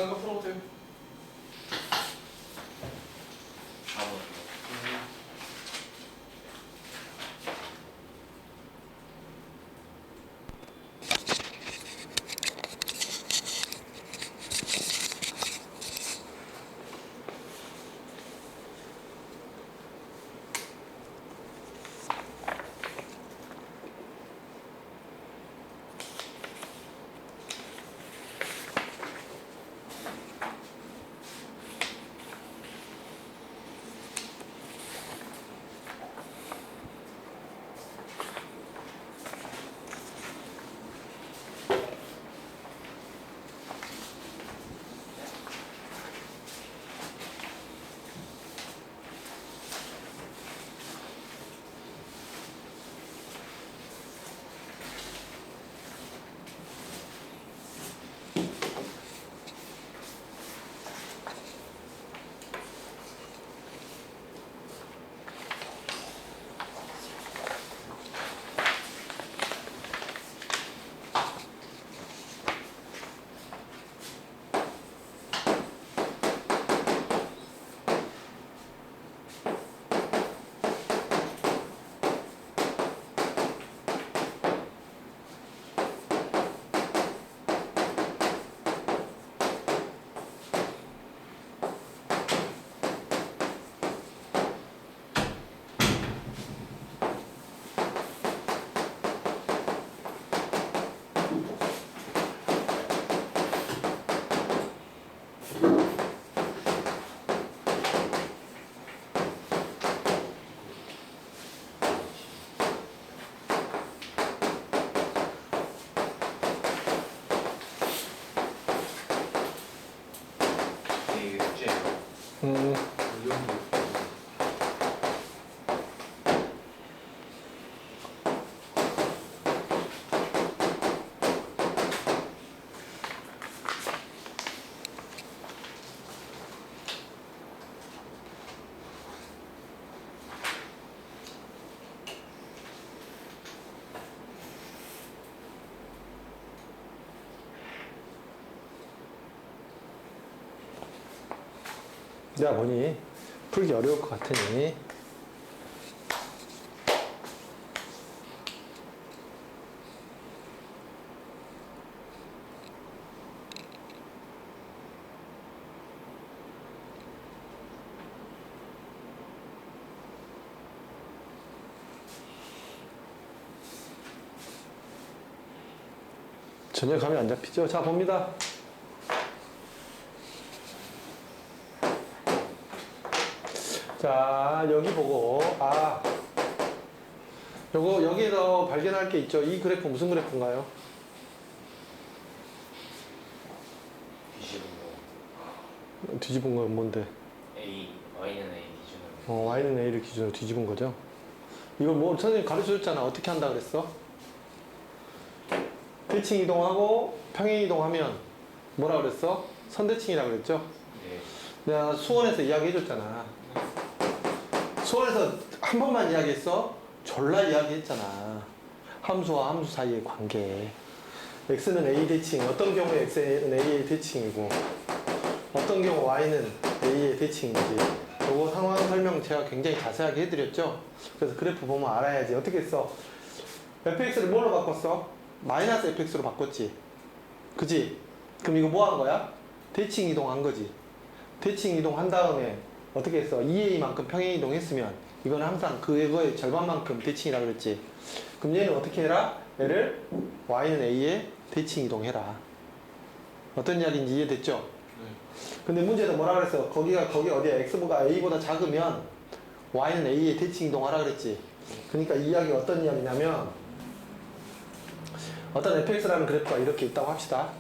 잠깐 풀어도 돼요. 4번. 이게 육지예요. 내가 보니 풀기 어려울 것 같으니 전혀 감이 안 잡히죠? 자, 봅니다. 자, 여기 보고, 요거, 여기에서 발견할 게 있죠? 이 그래프 무슨 그래프인가요? 뒤집은 거. 뒤집은 건 뭔데? A, Y는 A 기준으로. Y는 A를 기준으로 뒤집은 거죠? 이거 뭐, 선생님 가르쳐 줬잖아. 어떻게 한다 그랬어? 대칭 이동하고 평행 이동하면 뭐라 그랬어? 선대칭이라 그랬죠? 네. 내가 수원에서 이야기 해줬잖아. 수원에서 한 번만 이야기했어? 졸라 이야기했잖아. 함수와 함수 사이의 관계. x는 a 대칭. 어떤 경우에 x는 a의 대칭이고 어떤 경우 y는 a의 대칭인지. 요거 상황 설명 제가 굉장히 자세하게 해드렸죠? 그래서 그래프 보면 알아야지. 어떻게 써? fx를 뭘로 바꿨어? 마이너스 fx로 바꿨지. 그지? 그럼 이거 뭐 한 거야? 대칭 이동한 거지. 대칭 이동한 다음에 어떻게 했어? 2a만큼 평행 이동했으면 이건 항상 그거의 절반만큼 대칭이라 그랬지. 그럼 얘는 어떻게 해라? 얘를 y는 a에 대칭 이동해라. 어떤 이야기인지 이해됐죠? 네. 근데 문제는 뭐라 그랬어? 거기 어디야? x가 a보다 작으면 y는 a에 대칭 이동하라 그랬지. 그러니까 이 이야기가 어떤 이야기냐면 어떤 fx라는 그래프가 이렇게 있다고 합시다.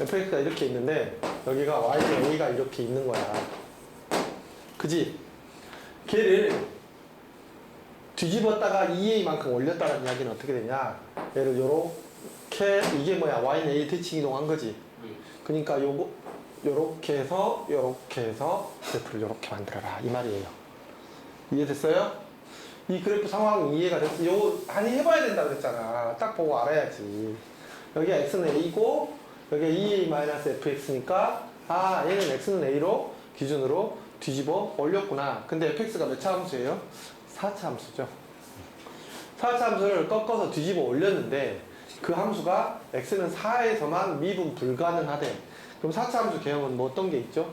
fx가 이렇게 있는데 여기가 y는 a가 이렇게 있는 거야. 그지? 걔를 뒤집었다가 2a만큼 올렸다는 이야기는 어떻게 되냐? 얘를 요렇게 이게 뭐야? y는 a 대칭 이동한 거지. 그러니까 요거 요렇게 해서 그래프를 요렇게 만들어라 이 말이에요. 이해됐어요? 이 그래프 상황이 이해가 됐어. 요 많이 해봐야 된다 그랬잖아. 딱 보고 알아야지. 여기가 x는 a고 여기가 2a-fx니까 아 얘는 x는 a로 기준으로 뒤집어 올렸구나. 근데 fx가 몇 차 함수예요? 4차 함수죠. 4차 함수를 꺾어서 뒤집어 올렸는데 그 함수가 x는 4에서만 미분 불가능하대. 그럼 4차 함수 개형은 뭐 어떤 게 있죠?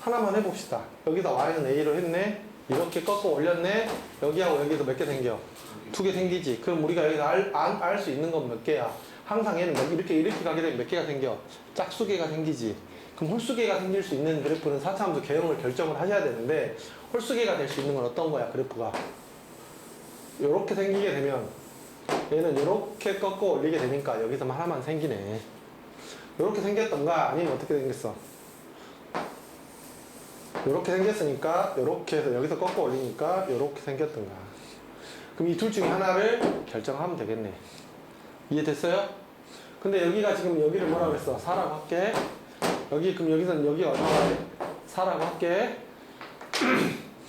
하나만 해봅시다. 여기다 y는 a로 했네. 이렇게 꺾어 올렸네. 여기하고 여기도 몇 개 생겨? 2개 생기지. 그럼 우리가 여기서 알 수 있는 건 몇 개야? 항상 얘는 이렇게 가게 되면 몇 개가 생겨? 짝수개가 생기지. 그럼 홀수개가 생길 수 있는 그래프는 4차 함수 개형을 결정을 하셔야 되는데 홀수개가 될 수 있는 건 어떤 거야? 그래프가 요렇게 생기게 되면 얘는 요렇게 꺾어 올리게 되니까 여기서 하나만 생기네. 요렇게 생겼던가 아니면 어떻게 생겼어? 요렇게 생겼으니까 요렇게 해서 여기서 꺾어 올리니까 요렇게 생겼던가. 그럼 이 둘 중에 하나를 결정하면 되겠네. 이해됐어요? 근데 여기가 지금 여기를 뭐라고 했어? 4라고 할게. 여기 그럼 여기서는 여기가 얼마가 돼? 4라고 할게.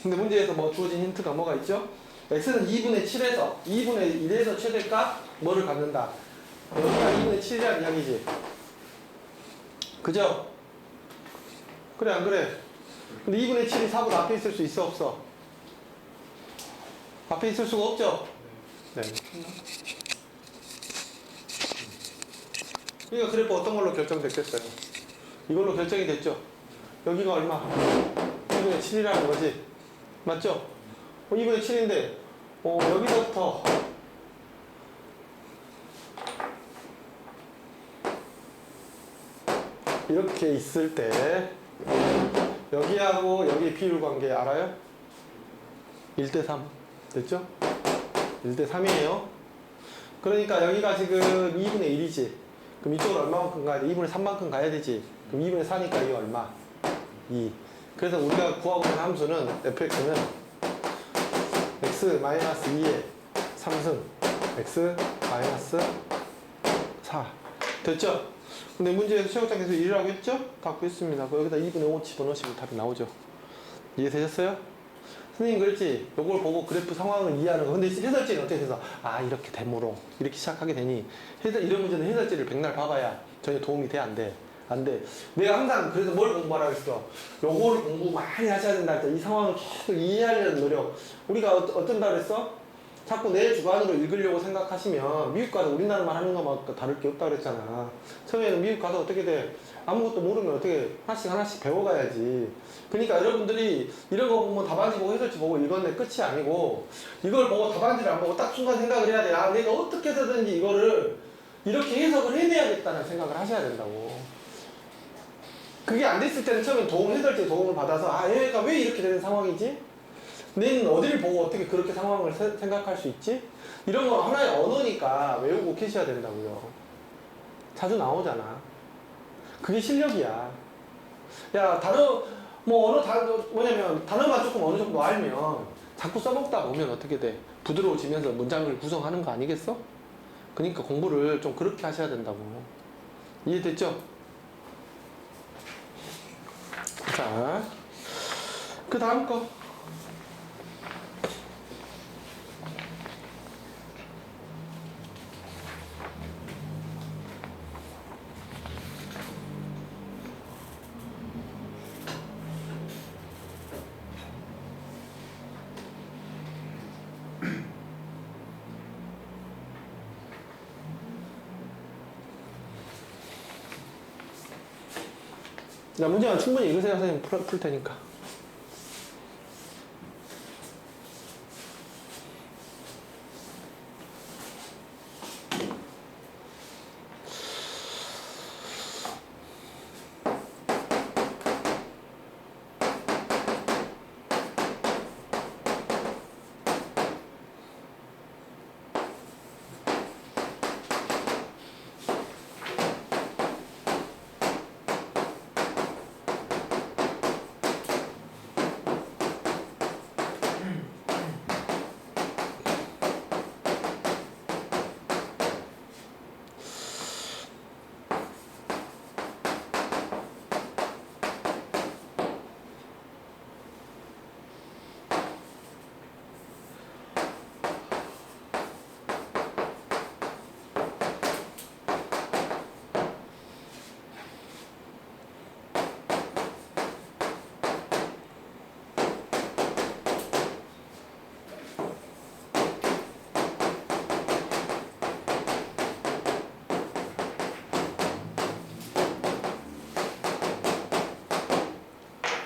근데 문제에서 뭐 주어진 힌트가 뭐가 있죠? x는 2분의 7에서 2분의 1에서 최대값 뭐를 갖는다. 여기가 2분의 7이라는 이야기지. 그죠? 그래 안 그래? 근데 2분의 7이 4보다 앞에 있을 수 있어 없어? 앞에 있을 수가 없죠? 네. 그러니까 그래프 어떤 걸로 결정됐겠어요? 이걸로 결정이 됐죠? 여기가 얼마? 2분의 7이라는 거지. 맞죠? 2분의 7인데 여기서부터 이렇게 있을 때 여기하고 여기 비율 관계 알아요? 1대3 됐죠? 1대3이에요. 그러니까 여기가 지금 2분의 1이지. 그럼 이쪽으로 얼마만큼 가야 돼? 2분의 3만큼 가야 되지. 그럼 2분의 4니까 이게 얼마? 2. 그래서 우리가 구하고 있는 함수는 fx는 x-2의 3승 x-4 됐죠? 근데 문제에서 최고점에서 1이라고 했죠? 다 구했습니다. 여기다 2분의 5 집어넣으시면 답이 나오죠. 이해되셨어요? 선생님 그랬지? 요걸 보고 그래프 상황을 이해하는 거. 근데 해설지는 어떻게 돼서 아 이렇게 데모로 이렇게 시작하게 되니 이런 문제는 해설지를 백날 봐봐야 전혀 도움이 돼? 안 돼? 안 돼. 내가 항상 그래서 뭘 공부하라고 했어? 요거를 공부 많이 하셔야 된다 할 때 이 상황을 계속 이해하려는 노력. 우리가 어쩐다 그랬어? 자꾸 내 주관으로 읽으려고 생각하시면 미국 가서 우리나라만 하는 것만 다를 게 없다 그랬잖아. 처음에는 미국 가서 어떻게 돼? 아무것도 모르면 어떻게 하나씩 배워가야지. 그러니까 여러분들이 이런 거 보면 답안지 보고 해설지 보고 읽었네 끝이 아니고 이걸 보고 답안지를 안 보고 딱 순간 생각을 해야 돼. 아 내가 어떻게 해서든지 이거를 이렇게 해석을 해내야겠다는 생각을 하셔야 된다고. 그게 안 됐을 때는 처음에 해설지 도움을 받아서 아 얘가 왜 이렇게 되는 상황이지? 내는 어디를 보고 어떻게 그렇게 상황을 생각할 수 있지? 이런 건 하나의 언어니까 외우고 계셔야 된다고요. 자주 나오잖아. 그게 실력이야. 야 뭐냐면 단어만 조금 어느 정도 알면 자꾸 써먹다 보면 어떻게 돼? 부드러워지면서 문장을 구성하는 거 아니겠어? 그러니까 공부를 좀 그렇게 하셔야 된다고. 이해됐죠? 자, 그 다음 거. 자, 문제는 충분히 읽으세요. 선생님 풀 테니까.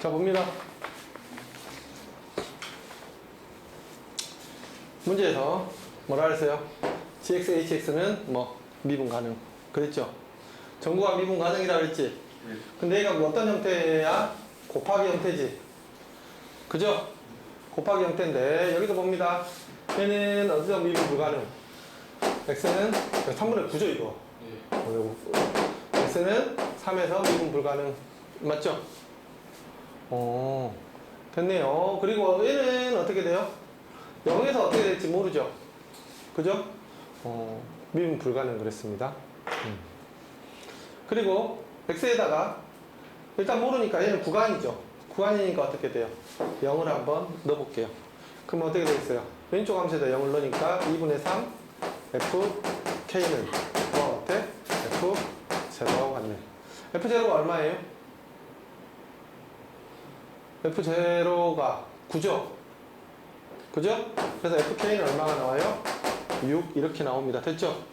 자, 봅니다. 문제에서 뭐라 그랬어요? gx, hx는 뭐 미분 가능. 그랬죠? 정보가 미분 가능이라 그랬지? 근데 얘가 뭐 어떤 형태야? 곱하기 형태지. 그죠? 곱하기 형태인데 여기서 봅니다. 얘는 어디서 미분 불가능? x는 3분의 9죠 이거. x는 3에서 미분 불가능. 맞죠? 됐네요. 그리고 얘는 어떻게 돼요? 0에서 어떻게 될지 모르죠? 그죠? 미분 불가능 그랬습니다. 그리고 x에다가 일단 모르니까 얘는 구간이죠. 구간이니까 어떻게 돼요? 0을 한번 넣어볼게요. 그럼 어떻게 되겠어요? 왼쪽 함수에다 0을 넣으니까 2분의 3 fk는 뭐가 같아? f0하고 같네. f0가 얼마예요? f0가 9죠? 그죠? 그래서 fk는 얼마가 나와요? 6 이렇게 나옵니다. 됐죠?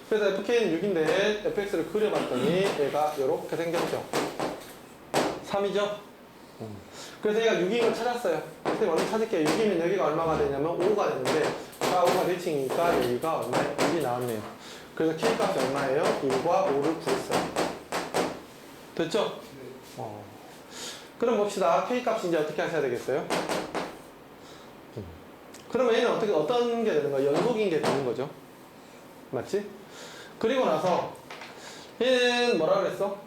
그래서 fk는 6인데 fx를 그려봤더니 얘가 이렇게 생겼죠? 3이죠? 그래서 얘가 6인 걸 찾았어요. 선생님 얼른 찾을게요. 6이면 여기가 얼마가 되냐면 5가 되는데 4, 5가 대칭이니까 여기가 얼마예요? 1이 나왔네요. 그래서 k값이 얼마예요? 1과 5를 구했어요. 됐죠? 그럼 봅시다. k값이 이제 어떻게 하셔야 되겠어요? 그러면 얘는 어떤 게 되는 거야? 연속인 게 되는 거죠. 맞지? 그리고 나서 얘는 뭐라 그랬어?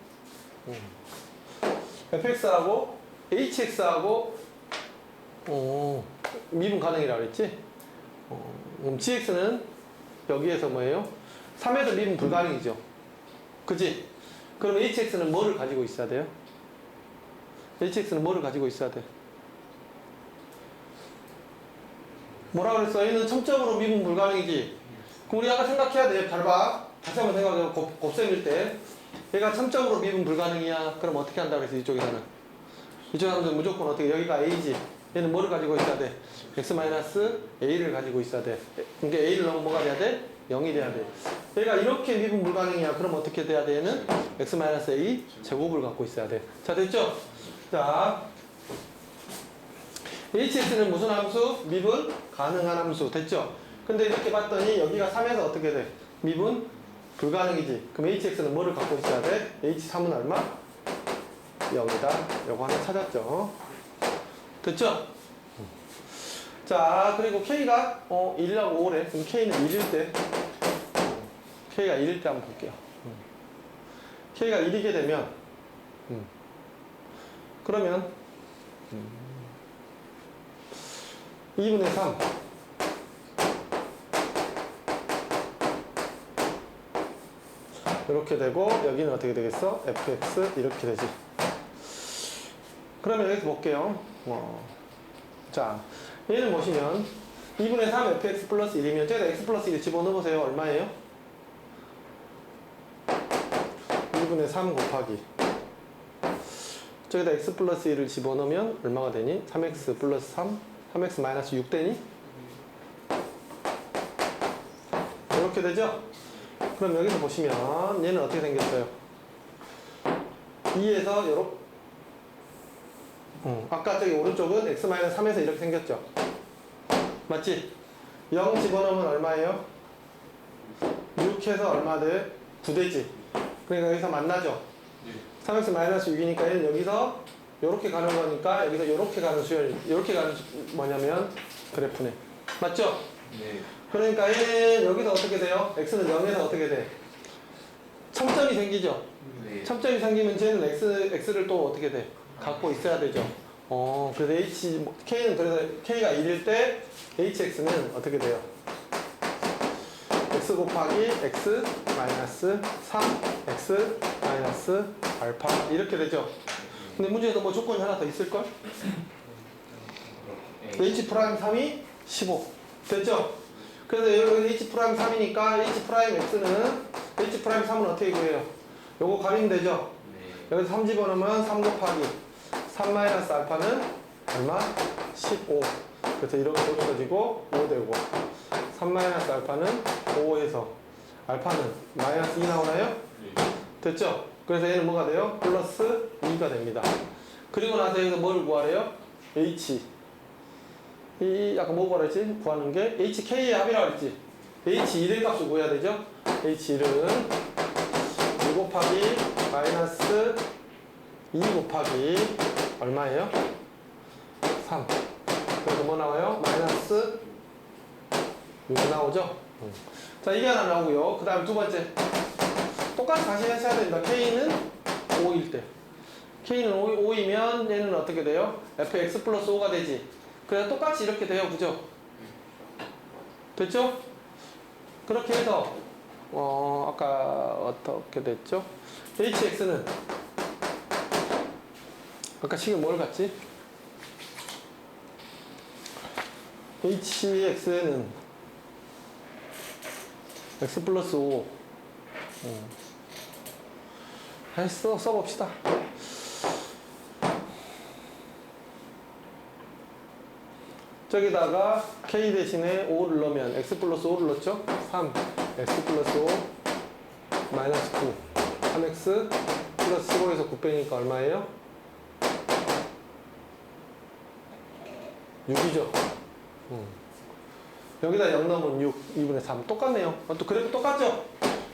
fx하고 hx하고 미분 가능이라 그랬지? 그럼 gx는 여기에서 뭐예요? 3에서 미분 불가능이죠. 그지? 그럼 hx는 뭐를 가지고 있어야 돼요? hx는 뭐를 가지고 있어야 돼? 뭐라 그랬어? 얘는 첨점으로 미분 불가능이지. 그럼 우리 아까 생각해야 돼. 잘 봐. 다시 한번 생각해. 곱셈일 때. 얘가 첨점으로 미분 불가능이야. 그럼 어떻게 한다 그랬어? 이쪽에서는. 이쪽에서는 무조건 어떻게, 여기가 a지. 얘는 뭐를 가지고 있어야 돼? x-a를 가지고 있어야 돼. 그러니까 a를 넣으면 뭐가 돼야 돼? 0이 돼야 돼. 얘가 이렇게 미분 불가능이야. 그럼 어떻게 돼야 돼? 얘는 x-a 제곱을 갖고 있어야 돼. 자, 됐죠? 자. hx는 무슨 함수? 미분 가능한 함수. 됐죠? 근데 이렇게 봤더니 여기가 3에서 어떻게 돼? 미분 불가능이지. 그럼 hx는 뭐를 갖고 있어야 돼? h3은 얼마? 0이다. 요거 하나 찾았죠? 됐죠? 자, 그리고 k가 1하고 5래. 그럼 k는 1일 때 k가 1일 때 한번 볼게요. k가 1이게 되면 그러면 2분의 3 이렇게 되고 여기는 어떻게 되겠어? fx 이렇게 되지. 그러면 여기서 볼게요. 자, 얘는 보시면 2분의 3 fx 플러스 1이면 저기다 x 플러스 1 집어넣어보세요. 얼마예요? 2분의 3 곱하기 저기다 x 플러스 1을 집어넣으면 얼마가 되니? 3x 플러스 3 3x 마이너스 6 되니? 이렇게 되죠? 그럼 여기서 보시면 얘는 어떻게 생겼어요? 2에서 요렇게 아까 저기 오른쪽은 x 마이너스 3에서 이렇게 생겼죠? 맞지? 0 집어넣으면 얼마예요? 6해서 얼마 돼? 9 되지? 그러니까 여기서 만나죠? 3x 마이너스 6이니까 얘는 여기서 요렇게 가는 거니까 여기서 요렇게 가는 수열, 요렇게 가는 뭐냐면 그래프네. 맞죠? 네. 그러니까 얘는 여기서 어떻게 돼요? x는 0에서 어떻게 돼? 첨점이 생기죠? 네. 첨점이 생기면 쟤는 x를 또 어떻게 돼? 갖고 있어야 되죠. 그래서 k는 그래서 k가 1일 때 hx는 어떻게 돼요? x 곱하기 x 마이너스 3 x 마이너스 알파 이렇게 되죠. 근데 문제에서 뭐 조건이 하나 더 있을걸? h 프라임 3이 15 됐죠? 그래서 여기 h 프라임 3이니까 h 프라임 x는 h 프라임 3은 어떻게 구해요? 요거 가리면 되죠? 네. 여기서 3 집어넣으면 3 곱하기 3 마이너스 알파는 얼마? 15 그래서 이렇게 떨어지고 5 되고 3 마이너스 알파는 5에서 알파는 마이너스 2 나오나요? 네. 됐죠? 그래서 얘는 뭐가 돼요? 플러스 2가 됩니다. 그리고 나서 여기서 뭘 구하래요? H. 이 아까 뭐 구하랬지? 구하는 게 HK의 합이라고 했지. H1의 값을 구해야 되죠? H1은 2 곱하기 마이너스 2 곱하기 얼마예요? 3. 그래서 뭐 나와요? 마이너스 6 나오죠? 자, 이게 하나 나오고요. 그 다음에 두 번째. 똑같이 다시 하셔야 됩니다. K는 5일 때. K는 5이면 얘는 어떻게 돼요? fx 플러스 5가 되지. 그래서 똑같이 이렇게 돼요. 그죠? 됐죠? 그렇게 해서 아까 어떻게 됐죠? hx는 아까 식은 뭘 같지? hx는 x 플러스 5 써봅시다. 저기다가 k 대신에 5를 넣으면 x 플러스 5를 넣었죠? 3 x 플러스 5 마이너스 9 3x 플러스 15에서 9 빼니까 얼마예요? 6이죠. 여기다 0 넣으면 6 2분의 3 똑같네요. 또 그래프 똑같죠?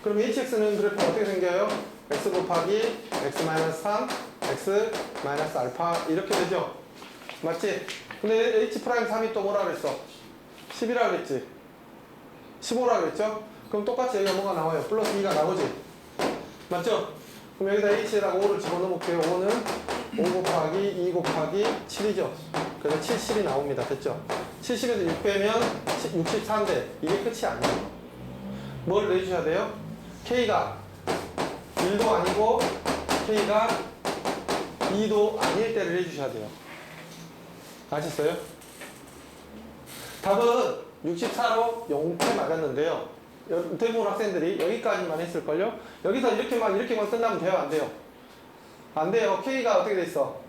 그럼 hx는 그래프가 어떻게 생겨요? x 곱하기 x 마이너스 3 x 마이너스 알파 이렇게 되죠? 맞지? 근데 h'3이 또 뭐라 그랬어? 10이라 그랬지? 15라 그랬죠? 그럼 똑같이 여기가 뭐가 나와요? 플러스 2가 나오지? 맞죠? 그럼 여기다 h에다가 5를 집어넣어볼게요. 5는 5 곱하기 2 곱하기 7이죠? 그래서 70이 나옵니다. 됐죠? 70에서 6 빼면 64인데 이게 끝이 아니에요. 뭘 내주셔야 돼요? k가 1도 아니고 k가 2도 아닐 때를 해주셔야 돼요. 아셨어요? 답은 64로 0표 맞았는데요. 대부분 학생들이 여기까지만 했을걸요? 여기서 이렇게만 끝나면 돼요? 안 돼요? 안 돼요. K가 어떻게 돼 있어?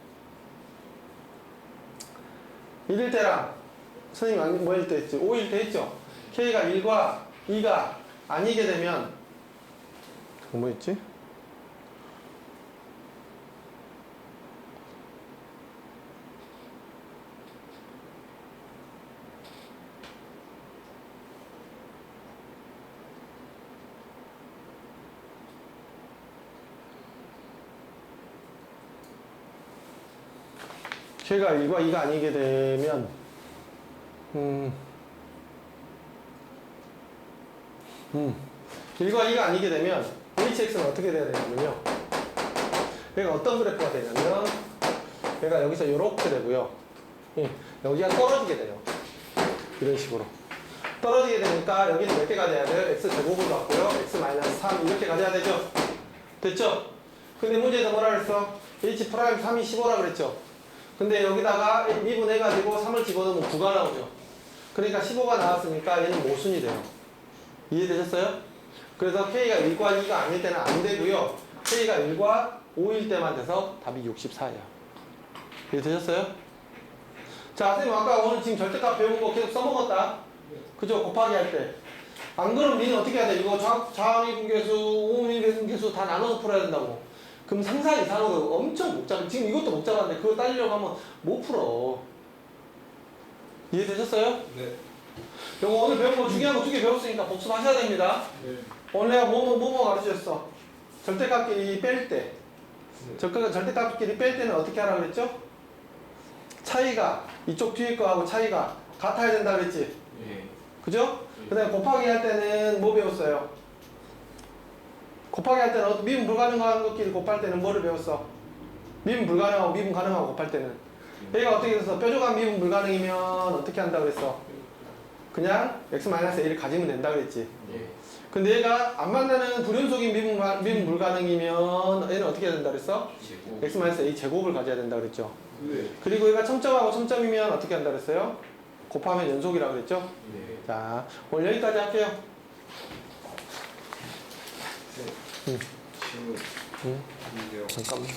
1일 때랑 선생님 뭐일 때 했지? 5일 때 했죠? K가 1과 2가 아니게 되면 뭐 있지? K가 1과 2가 아니게 되면 1과 2가 아니게 되면 hx는 어떻게 돼야 되냐면요. 얘가 어떤 그래프가 되냐면 얘가 여기서 이렇게 되고요. 여기가 떨어지게 돼요. 이런 식으로. 떨어지게 되니까 여기는 몇 개가 돼야 돼요? x제곱을 갖고요. x 마이너스 3 이렇게 가져야 되죠? 됐죠? 근데 문제에서 뭐라 그랬어? h 프라임 3이 15라 그랬죠? 근데 여기다가 미분해가지고 3을 집어넣으면 9가 나오죠. 그러니까 15가 나왔으니까 얘는 모순이 돼요. 이해되셨어요? 그래서 K가 1과 2가 아닐 때는 안 되고요. K가 1과 5일 때만 돼서 답이 64예요. 이해되셨어요? 자, 선생님 아까 오늘 지금 절대값 배운 거 계속 써먹었다. 그죠? 곱하기 할 때. 안 그러면 니는 어떻게 해야 돼? 이거 좌미분계수, 우미분계수 다 나눠서 풀어야 된다고. 그럼 상상 이상으로 엄청 복잡해. 지금 이것도 복잡한데 그거 따지려고 하면 못 풀어. 이해되셨어요? 네. 이거 오늘 배운 거 중요한 거 2개 배웠으니까 복습하셔야 됩니다. 네. 오늘 내가 뭐뭐 가르쳐줬어? 절대값끼리 뺄 때. 절대값끼리 뺄 때는 어떻게 하라고 그랬죠? 차이가 이쪽 뒤에 거하고 차이가 같아야 된다 그랬지? 예. 그죠? 그 다음에 곱하기 할 때는 뭐 배웠어요? 곱하기 할 때는 미분 불가능한 것끼리 곱할 때는 뭐를 배웠어? 미분 불가능하고 미분 가능하고 곱할 때는 얘가 어떻게 돼서 뾰족한 미분 불가능이면 어떻게 한다 그랬어? 그냥 x-1을 가지면 된다 그랬지. 예. 근데 얘가 안 만나는 불연속인 미분 불가능이면 얘는 어떻게 해야 된다 그랬어? 제곱. x-a 제곱을 가져야 된다 그랬죠. 네. 그리고 얘가 첨점하고 첨점이면 어떻게 한다 그랬어요? 곱하면 연속이라고 그랬죠. 네. 자, 오늘 여기까지 할게요. 질문. 응. 문제요. 잠깐만.